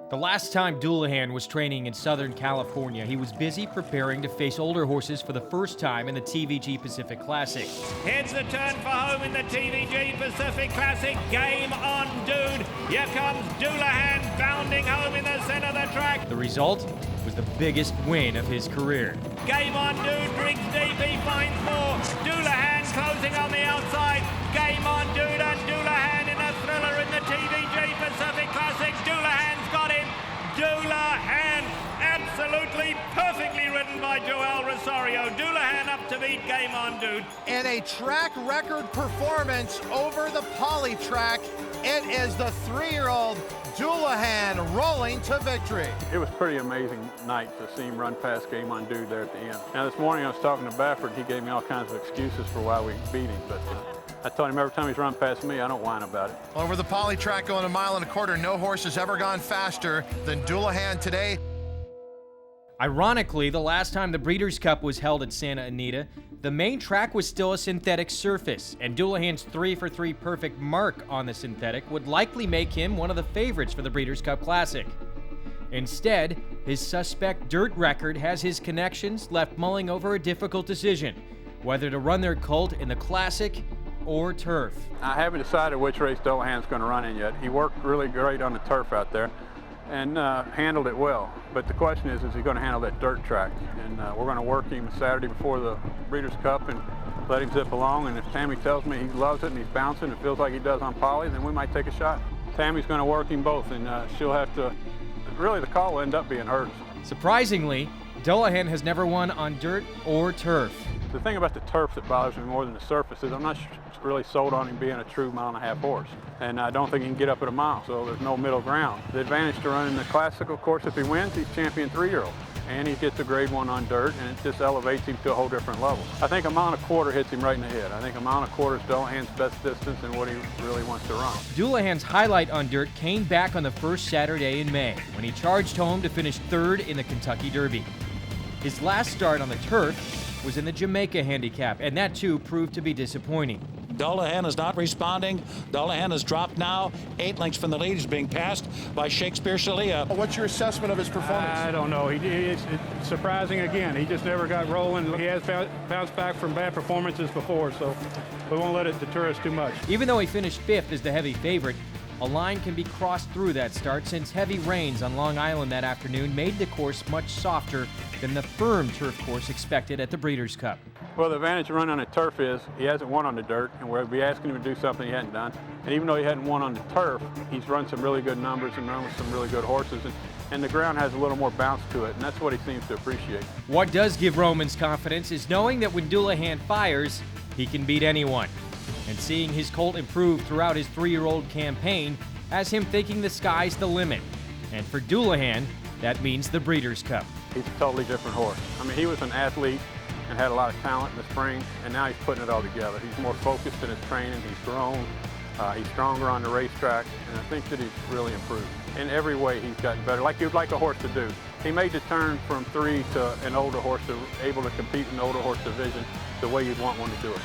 The last time Dullahan was training in Southern California, he was busy preparing to face older horses for the first time in the TVG Pacific Classic. Heads the turn for home in the TVG Pacific Classic. Game on, dude. Here comes Dullahan bounding home in the center of the track. The result was the biggest win of his career. Game on, dude. Brings deep. He finds more. Dullahan closing on the outside. Game on, dude. And Dullahan in a thriller in the TVG Pacific Classic. Dullahan's got him. Dullahan, absolutely perfectly ridden by Joel Rosario. Dullahan up to beat Game On, dude. In a track record performance over the poly track, it is the 3-year-old Dullahan rolling to victory. It was a pretty amazing night to see him run past Game On Dude there at the end. Now this morning I was talking to Baffert. He gave me all kinds of excuses for why we beat him, but I told him every time he's run past me, I don't whine about it. Over the poly track going 1.25 miles, no horse has ever gone faster than Dullahan today. Ironically, the last time the Breeders' Cup was held at Santa Anita, the main track was still a synthetic surface, and Dullahan's 3-for-3 perfect mark on the synthetic would likely make him one of the favorites for the Breeders' Cup Classic. Instead, his suspect dirt record has his connections left mulling over a difficult decision, whether to run their colt in the Classic or turf. I haven't decided which race Dullahan's going to run in yet. He worked really great on the turf out there and handled it well. But the question is he going to handle that dirt track? And we're going to work him Saturday before the Breeders' Cup and let him zip along. And if Tammy tells me he loves it and he's bouncing and feels like he does on poly, then we might take a shot. Tammy's going to work him both, and she'll have to, really the call will end up being hers. Surprisingly, Dullahan has never won on dirt or turf. The thing about the turf that bothers me more than the surface is I'm not really sold on him being a true 1.5 mile horse. And I don't think he can get up at a mile, so there's no middle ground. The advantage to running the Classic, of course, if he wins, he's champion 3-year-old. And he gets a grade 1 on dirt, and it just elevates him to a whole different level. I think 1.25 miles hits him right in the head. I think 1.25 miles is Dullahan's best distance and what he really wants to run. Dullahan's highlight on dirt came back on the first Saturday in May, when he charged home to finish 3rd in the Kentucky Derby. His last start on the turf was in the Jamaica Handicap, and that too proved to be disappointing. Dullahan is not responding. Dullahan has dropped now. 8 lengths from the lead. He's being passed by Shakespeare Shalia. What's your assessment of his performance? I don't know. It's surprising again. He just never got rolling. He has bounced back from bad performances before, so we won't let it deter us too much. Even though he finished 5th as the heavy favorite, a line can be crossed through that start since heavy rains on Long Island that afternoon made the course much softer than the firm turf course expected at the Breeders' Cup. Well, the advantage of running on a turf is he hasn't won on the dirt, and we'll be asking him to do something he hadn't done. And even though he hadn't won on the turf, he's run some really good numbers and run with some really good horses, and the ground has a little more bounce to it, and that's what he seems to appreciate. What does give Romans confidence is knowing that when Dullahan fires, he can beat anyone. And seeing his colt improve throughout his 3-year-old campaign has him thinking the sky's the limit. And for Dullahan, that means the Breeders' Cup. He's a totally different horse. I mean, he was an athlete and had a lot of talent in the spring, and now he's putting it all together. He's more focused in his training, he's grown, he's stronger on the racetrack, and I think that he's really improved. In every way, he's gotten better, like you'd like a horse to do. He made the turn from 3 to an older horse, able to compete in the older horse division the way you'd want one to do it.